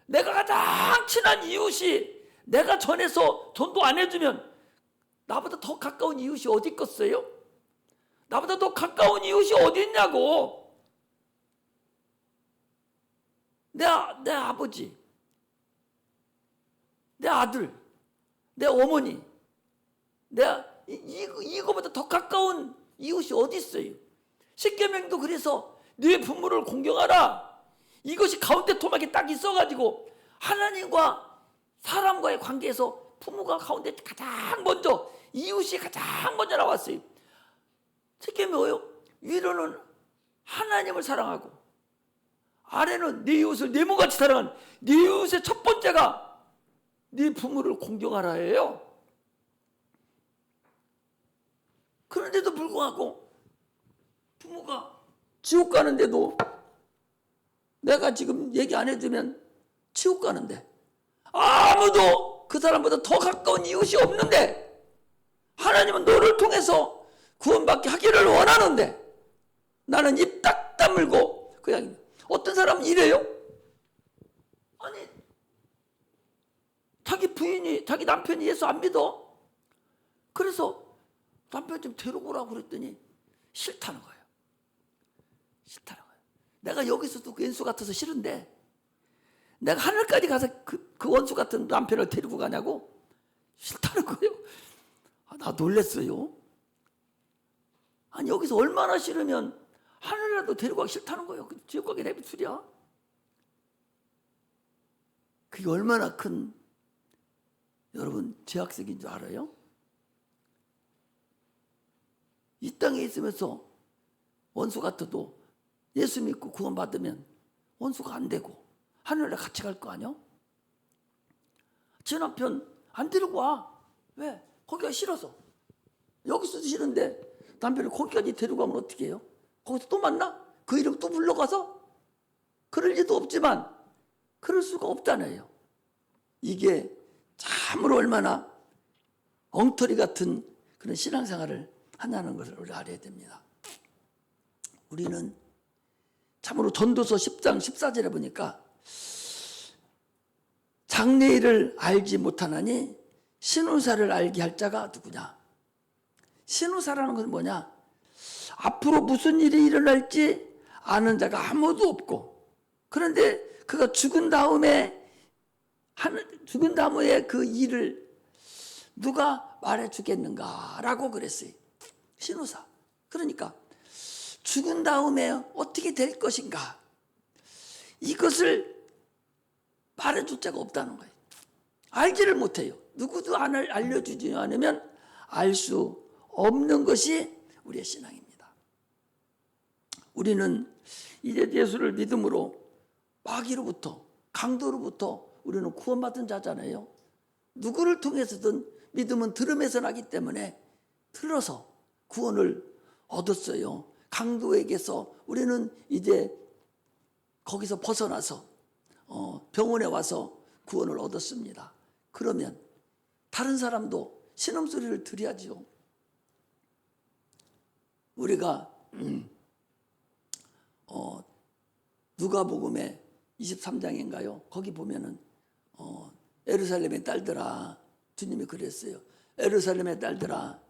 내가 가장 친한 이웃이 내가 전해서 전도 안 해주면 나보다 더 가까운 이웃이 어디 있겠어요? 나보다 더 가까운 이웃이 어디 있냐고. 내 아버지, 내 아들, 내 어머니, 이거보다 더 가까운 이웃이 어디 있어요? 십계명도 그래서 네 부모를 공경하라. 이것이 가운데 토막이 딱 있어가지고 하나님과 사람과의 관계에서 부모가 가운데 가장 먼저, 이웃이 가장 먼저 나왔어요. 십계명 뭐예요? 위로는 하나님을 사랑하고 아래는 네 이웃을 네 몸같이 사랑하는, 네 이웃의 첫 번째가 네 부모를 공경하라예요. 그런데도 불구하고 부모가 지옥 가는데도 내가 지금 얘기 안 해주면 지옥 가는데 아무도 그 사람보다 더 가까운 이웃이 없는데 하나님은 너를 통해서 구원받게 하기를 원하는데 나는 입 딱 다물고 그냥. 어떤 사람은 이래요. 아니 자기 남편이 예수 안 믿어. 그래서 남편 좀 데리고 오라고 그랬더니 싫다는 거예요. 싫다는 거예요. 내가 여기서도 그 원수 같아서 싫은데 내가 하늘까지 가서 그 원수 같은 남편을 데리고 가냐고? 싫다는 거예요. 나 놀랬어요. 아니 여기서 얼마나 싫으면 하늘이라도 데리고 가기 싫다는 거예요. 지옥 가게 내비 소리야. 그게 얼마나 큰 여러분 죄악색인 줄 알아요? 이 땅에 있으면서 원수 같아도 예수 믿고 구원받으면 원수가 안 되고 하늘에 같이 갈 거 아니야? 제 남편 안 데리고 와. 왜? 거기가 싫어서. 여기서도 싫은데 남편을 거기까지 데리고 가면 어떻게 해요? 거기서 또 만나? 그 이름 또 불러가서? 그럴 리도 없지만 그럴 수가 없잖아요. 이게 참으로 얼마나 엉터리 같은 그런 신앙생활을 하냐는 것을 우리가 알아야 됩니다. 우리는 참으로 전도서 10장 14절에 보니까 장래일을 알지 못하나니 신우사를 알게 할 자가 누구냐. 신우사라는 것은 뭐냐. 앞으로 무슨 일이 일어날지 아는 자가 아무도 없고 그런데 그가 죽은 다음에 그 일을 누가 말해 주겠는가라고 그랬어요. 신우사. 그러니까 죽은 다음에 어떻게 될 것인가 이것을 말해줄 자가 없다는 거예요. 알지를 못해요. 누구도 알려주지 않으면 알 수 없는 것이 우리의 신앙입니다. 우리는 이제 예수를 믿음으로 마귀로부터 강도로부터 우리는 구원받은 자잖아요. 누구를 통해서든 믿음은 들음에서 나기 때문에 들어서 구원을 얻었어요. 강도에게서 우리는 이제 거기서 벗어나서 병원에 와서 구원을 얻었습니다. 그러면 다른 사람도 신음소리를 들어야죠. 우리가 누가복음의 23장인가요? 거기 보면은 예루살렘의 딸들아, 주님이 그랬어요. 예루살렘의 딸들아,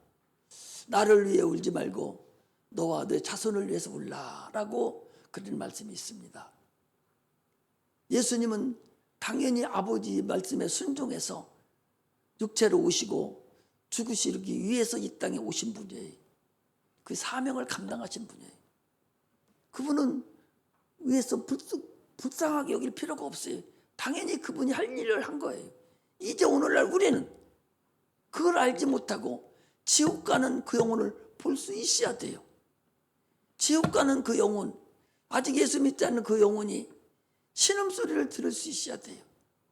나를 위해 울지 말고 너와 내 자손을 위해서 울라라고 그런 말씀이 있습니다. 예수님은 당연히 아버지 말씀에 순종해서 육체로 오시고 죽으시기 위해서 이 땅에 오신 분이에요. 그 사명을 감당하신 분이에요. 그분은 위에서 불쌍하게 여길 필요가 없어요. 당연히 그분이 할 일을 한 거예요. 이제 오늘날 우리는 그걸 알지 못하고 지옥 가는 그 영혼을 볼 수 있어야 돼요. 지옥 가는 그 영혼, 아직 예수 믿지 않는 그 영혼이 신음소리를 들을 수 있어야 돼요.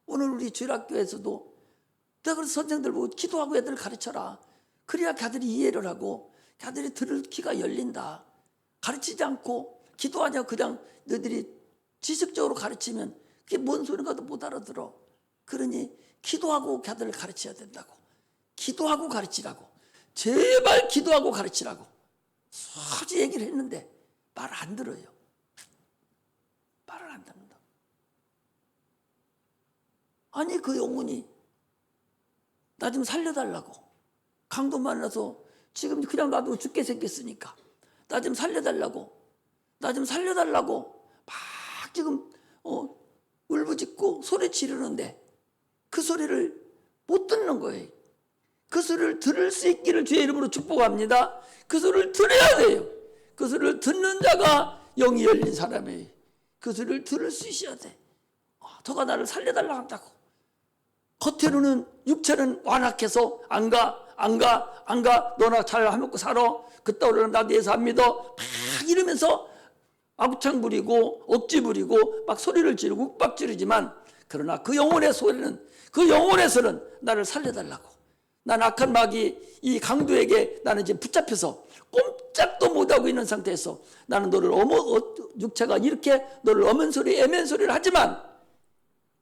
오늘 우리 주일학교에서도 내가 그래서 선생들 보고 기도하고 애들 가르쳐라. 그래야 걔들이 이해를 하고 걔들이 들을 귀가 열린다. 가르치지 않고 기도하냐고 그냥 너희들이 지식적으로 가르치면 그게 뭔 소리인가도 못 알아들어. 그러니 기도하고 걔들을 가르쳐야 된다고. 기도하고 가르치라고. 제발 기도하고 가르치라고. 수지 얘기를 했는데 말을 안 들어요. 말을 안 듣는다. 아니 그 영혼이 나 좀 살려달라고. 강도 만나서 지금 그냥 놔두고 죽게 생겼으니까 나 좀 살려달라고. 나 좀 살려달라고 막 지금 울부짖고 소리 지르는데 그 소리를 못 듣는 거예요. 그 소리를 들을 수 있기를 주의 이름으로 축복합니다. 그 소리를 들어야 돼요. 그 소리를 듣는 자가 영이 열린 사람이에요. 그 소리를 들을 수 있어야 돼. 저가 나를 살려달라 한다고. 겉으로는 육체는 완악해서 안 가. 너나 잘 해먹고 살아. 그따 오르면 나도 예수 안 믿어. 막 이러면서 아구창 부리고 억지 부리고 막 소리를 지르고 욱박 지르지만 그러나 그 영혼의 소리는 그 영혼에서는 나를 살려달라고. 난 악한 마귀 이 강도에게 나는 지금 붙잡혀서 꼼짝도 못하고 있는 상태에서 나는 너를 육체가 이렇게 너를 어면소리 애면소리를 하지만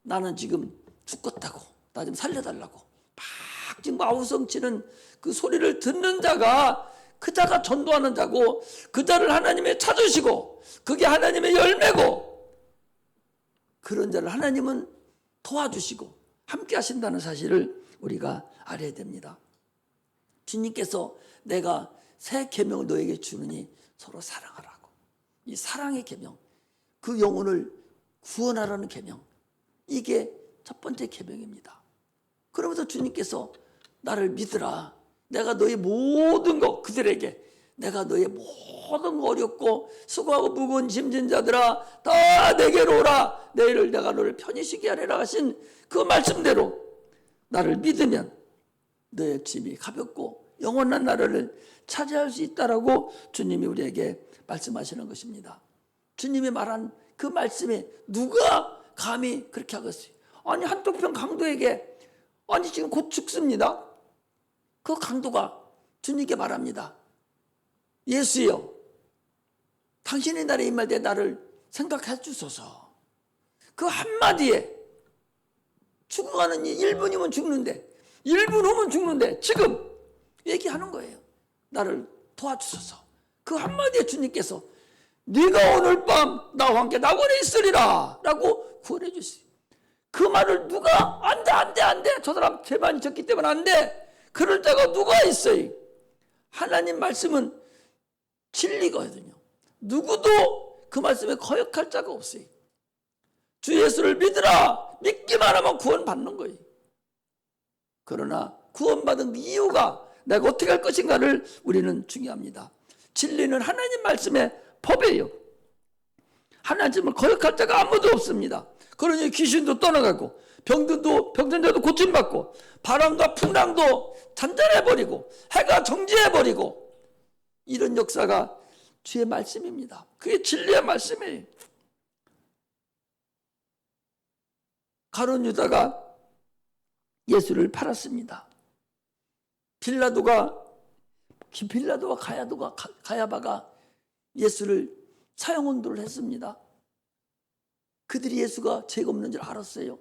나는 지금 죽겠다고. 나 좀 살려달라고. 막 지금 아우성치는 그 소리를 듣는 자가 그 자가 전도하는 자고 그 자를 하나님이 찾으시고 그게 하나님의 열매고 그런 자를 하나님은 도와주시고 함께 하신다는 사실을 우리가 알아야 됩니다. 주님께서 내가 새 계명을 너에게 주느니 서로 사랑하라고. 이 사랑의 계명, 그 영혼을 구원하라는 계명, 이게 첫 번째 계명입니다. 그러면서 주님께서 나를 믿으라. 내가 너의 모든 것 그들에게 내가 너의 모든 거 어렵고 수고하고 무거운 짐진 자들아 다 내게로 오라. 내일을 내가 너를 편히 쉬게 하리라 하신 그 말씀대로 나를 믿으면 너의 짐이 가볍고 영원한 나라를 차지할 수 있다라고 주님이 우리에게 말씀하시는 것입니다. 주님이 말한 그 말씀에 누가 감히 그렇게 하겠어요? 아니 한쪽편 강도에게 아니 지금 곧 죽습니다. 그 강도가 주님께 말합니다. 예수여, 당신의 날에 임할 때 나를 생각해 주소서. 그 한마디에 죽어가는 1분이면 죽는데 1분 후면 죽는데 지금 얘기하는 거예요. 나를 도와주소서. 그 한마디에 주님께서 네가 오늘 밤 나와 함께 낙원에 있으리라 라고 구원해 주세요. 그 말을 누가 안 돼. 저 사람 죄만이 졌기 때문에 안 돼. 그럴 자가 누가 있어요. 하나님 말씀은 진리거든요. 누구도 그 말씀에 거역할 자가 없어요. 주 예수를 믿으라. 믿기만 하면 구원받는 거예요. 그러나 구원받은 이유가 내가 어떻게 할 것인가를 우리는 중요합니다. 진리는 하나님 말씀의 법이에요. 하나님을 거역할 자가 아무도 없습니다. 그러니 귀신도 떠나가고 병든자도 고침받고 바람과 풍랑도 잔잔해버리고 해가 정지해버리고 이런 역사가 주의 말씀입니다. 그게 진리의 말씀이에요. 가룟 유다가 예수를 팔았습니다. 빌라도가 가야바가 예수를 사형언도를 했습니다. 그들이 예수가 죄가 없는 줄 알았어요.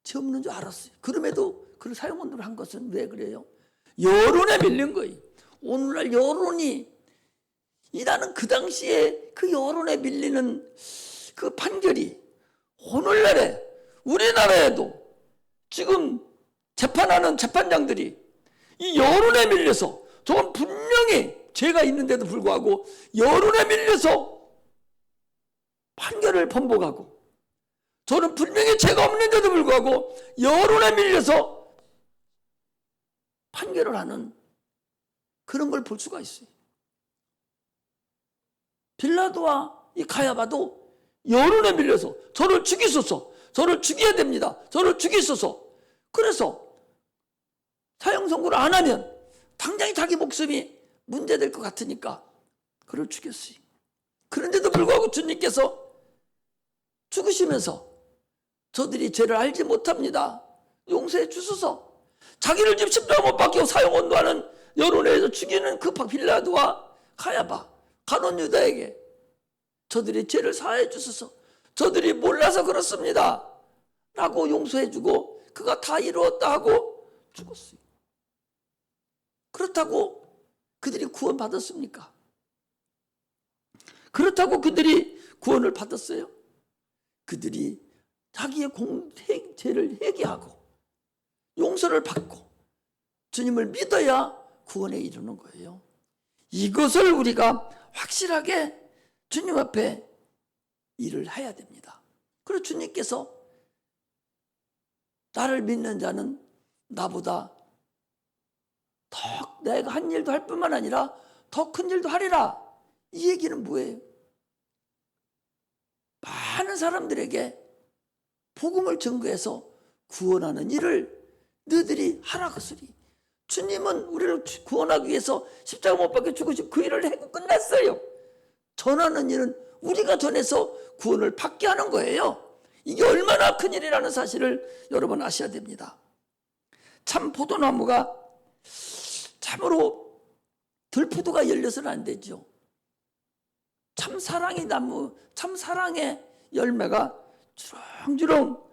죄 없는 줄 알았어요. 그럼에도 그를 사형언도를 한 것은 왜 그래요? 여론에 밀린 거예요. 오늘날 여론이 나는 그 당시에 그 여론에 밀리는 그 판결이 오늘날에 우리나라에도 지금 재판하는 재판장들이 이 여론에 밀려서 저건 분명히 죄가 있는데도 불구하고 여론에 밀려서 판결을 번복하고 저는 분명히 죄가 없는데도 불구하고 여론에 밀려서 판결을 하는 그런 걸 볼 수가 있어요. 빌라도와 이 가야바도 여론에 밀려서 저를 죽이소서, 저를 죽여야 됩니다, 저를 죽이소서. 그래서 사형 선고를 안 하면 당장에 자기 목숨이 문제될 것 같으니까 그를 죽였어요. 그런데도 불구하고 주님께서 죽으시면서 저들이 죄를 알지 못합니다, 용서해 주소서. 자기를 지금 십자가 못 박히고 사형 언도하는 여론에 의해서 죽이는 그 빌라도와 가야바, 가룟 유다에게 저들이 죄를 사하여 주소서, 저들이 몰라서 그렇습니다 라고 용서해 주고 그가 다 이루었다 하고 죽었어요. 그렇다고 그들이 구원 받았습니까? 그렇다고 그들이 구원을 받았어요? 그들이 자기의 죄를 회개하고 용서를 받고 주님을 믿어야 구원에 이르는 거예요. 이것을 우리가 확실하게 주님 앞에 일을 해야 됩니다. 그리고 주님께서 나를 믿는 자는 나보다 더 내가 한 일도 할 뿐만 아니라 더 큰 일도 하리라. 이 얘기는 뭐예요? 많은 사람들에게 복음을 전거해서 구원하는 일을 너희들이 하라 그 소리. 주님은 우리를 구원하기 위해서 십자가 못 박혀 죽으시고 그 일을 하고 끝났어요. 전하는 일은 우리가 전해서 구원을 받게 하는 거예요. 이게 얼마나 큰 일이라는 사실을 여러분 아셔야 됩니다. 참 포도나무가 참으로 들포도가 열려서는 안 되죠. 참 사랑의 나무, 참 사랑의 열매가 주렁주렁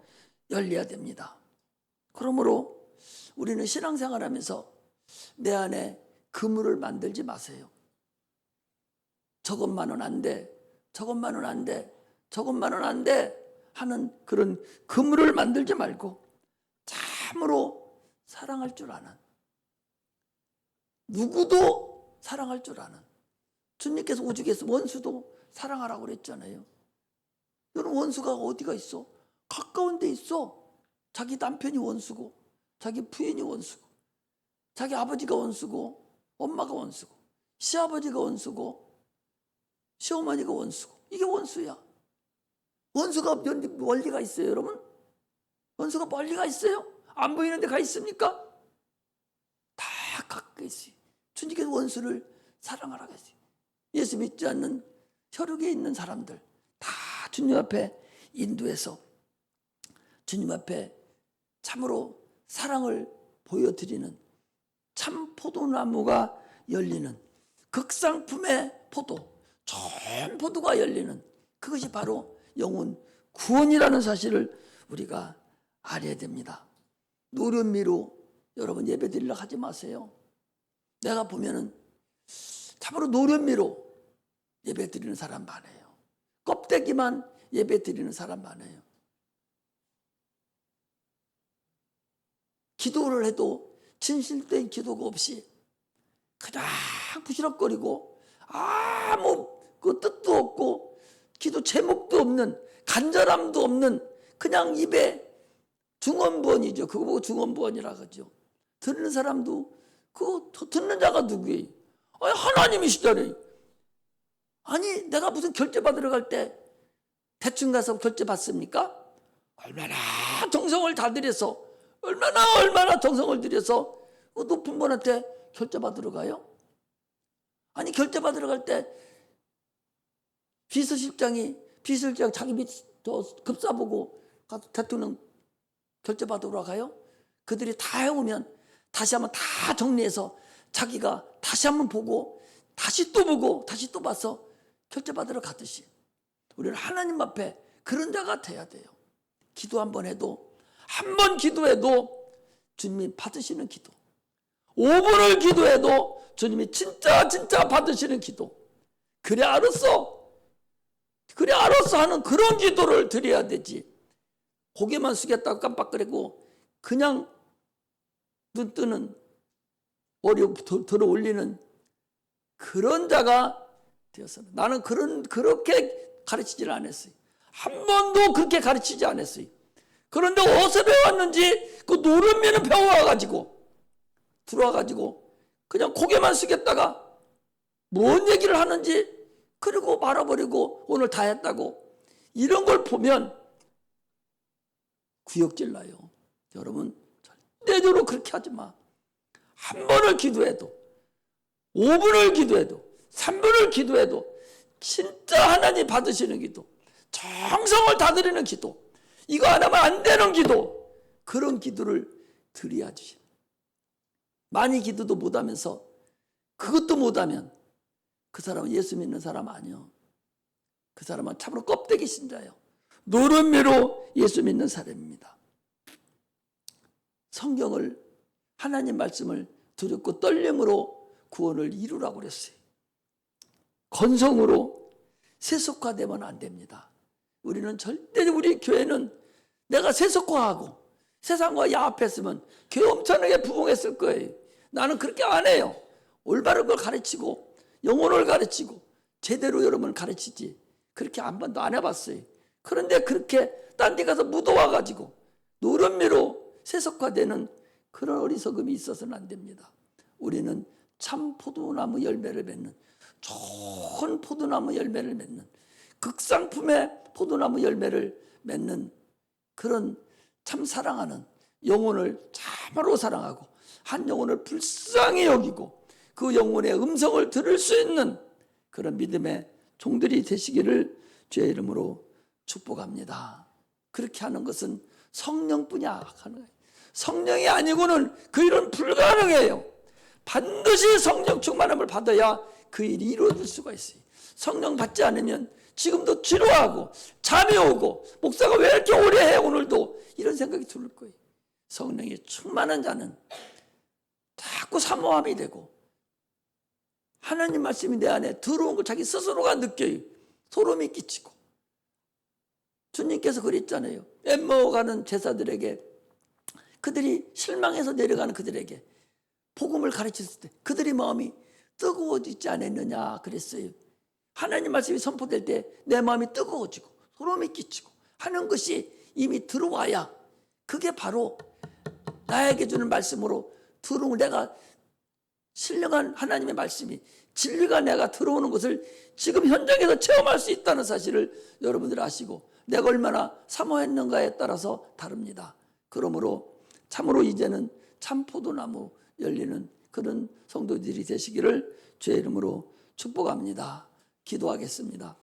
열려야 됩니다. 그러므로 우리는 신앙생활하면서 내 안에 그물을 만들지 마세요. 저것만은 안 돼, 저것만은 안 돼, 저것만은 안 돼 하는 그런 그물을 만들지 말고 참으로 사랑할 줄 아는, 누구도 사랑할 줄 아는, 주님께서 오죽해서 원수도 사랑하라고 그랬잖아요. 여러분, 원수가 어디가 있어? 가까운 데 있어. 자기 남편이 원수고, 자기 부인이 원수고, 자기 아버지가 원수고, 엄마가 원수고, 시아버지가 원수고, 시어머니가 원수고, 이게 원수야. 원수가 멀리가 있어요, 여러분? 원수가 멀리가 있어요? 안 보이는 데 가 있습니까? 다 가까이 있어요. 주님께서 원수를 사랑하라고 했어요. 예수 믿지 않는 혈육에 있는 사람들 다 주님 앞에 인도해서 주님 앞에 참으로 사랑을 보여드리는 참 포도나무가 열리는, 극상품의 포도, 좋은 포도가 열리는, 그것이 바로 영혼 구원이라는 사실을 우리가 알아야 됩니다. 노련미로 여러분 예배 드리려고 하지 마세요. 내가 보면은 참으로 노련미로 예배 드리는 사람 많아요. 껍데기만 예배 드리는 사람 많아요. 기도를 해도 진실된 기도가 없이 그냥 부시럭거리고 아무 그 뜻도 없고 기도 제목도 없는, 간절함도 없는 그냥 입에 중언부언이죠. 그거 보고 중언부언이라 그러죠. 듣는 사람도 그거 듣는 자가 누구예요? 아니, 하나님이시잖아요. 아니, 내가 무슨 결제 받으러 갈 때 대충 가서 결제 받습니까? 얼마나 정성을 다 들여서, 얼마나 정성을 들여서 그 높은 분한테 결제 받으러 가요? 아니, 결제 받으러 갈 때 비서실장이 자기 밑 더 급사보고 가서 대통령 결제 받으러 가요? 그들이 다 해오면 다시 한번 다 정리해서 자기가 다시 한번 보고 다시 또 보고 다시 또 봐서 결제 받으러 가듯이 우리는 하나님 앞에 그런 자가 돼야 돼요. 기도 한 번 해도, 한 번 기도해도 주님이 받으시는 기도, 5분을 기도해도 주님이 진짜 받으시는 기도, 그래 알았어 하는 그런 기도를 드려야 되지. 고개만 숙였다고 깜빡거리고 그냥 눈 뜨는, 머리 들어 올리는 그런 자가 되었습니다. 나는 그렇게 가르치질 않았어요. 한 번도 그렇게 가르치지 않았어요. 그런데 어디서 배웠는지 그 노름미는 배워와가지고 들어와가지고 그냥 고개만 숙였다가 뭔 얘기를 하는지 그리고 말아버리고 오늘 다 했다고 이런 걸 보면 구역질 나요. 여러분 절대적으로 그렇게 하지 마. 한 번을 기도해도 5분을 기도해도 3분을 기도해도 진짜 하나님 받으시는 기도, 정성을 다드리는 기도, 이거 안 하면 안 되는 기도, 그런 기도를 드려야지. 많이 기도도 못하면서 그것도 못하면 그 사람은 예수 믿는 사람 아니요. 그 사람은 참으로 껍데기 신자예요. 노름미로 예수 믿는 사람입니다. 성경을, 하나님 말씀을 두렵고 떨림으로 구원을 이루라고 그랬어요. 건성으로 세속화되면 안 됩니다. 우리는 절대, 우리 교회는 내가 세속화하고 세상과 야합했으면 교회 엄청나게 부흥했을 거예요. 나는 그렇게 안 해요. 올바른 걸 가르치고 영혼을 가르치고 제대로 여러분을 가르치지 그렇게 한 번도 안 해봤어요. 그런데 그렇게 딴 데 가서 묻어와가지고 노름미로 세속화되는 그런 어리석음이 있어서는 안 됩니다. 우리는 참 포도나무 열매를 맺는, 좋은 포도나무 열매를 맺는, 극상품의 포도나무 열매를 맺는 그런 참 사랑하는, 영혼을 참으로 사랑하고 한 영혼을 불쌍히 여기고 그 영혼의 음성을 들을 수 있는 그런 믿음의 종들이 되시기를 주의 이름으로 축복합니다. 그렇게 하는 것은 성령뿐이 하는 거예요. 성령이 아니고는 그 일은 불가능해요. 반드시 성령 충만함을 받아야 그 일이 이루어질 수가 있어요. 성령 받지 않으면 지금도 지루하고 잠이 오고 목사가 왜 이렇게 오래 해 오늘도 이런 생각이 들 거예요. 성령이 충만한 자는 자꾸 사모함이 되고 하나님 말씀이 내 안에 들어온 걸 자기 스스로가 느껴요. 소름이 끼치고. 주님께서 그랬잖아요. 엠마오 가는 제자들에게, 그들이 실망해서 내려가는 그들에게 복음을 가르쳤을 때 그들의 마음이 뜨거워지지 않았느냐 그랬어요. 하나님 말씀이 선포될 때 내 마음이 뜨거워지고 소름이 끼치고 하는 것이 이미 들어와야, 그게 바로 나에게 주는 말씀으로 들어오는, 내가 신령한 하나님의 말씀이, 진리가 내가 들어오는 것을 지금 현장에서 체험할 수 있다는 사실을 여러분들 아시고 내가 얼마나 사모했는가에 따라서 다릅니다. 그러므로 참으로 이제는 참 포도나무 열리는 그런 성도들이 되시기를 주의 이름으로 축복합니다. 기도하겠습니다.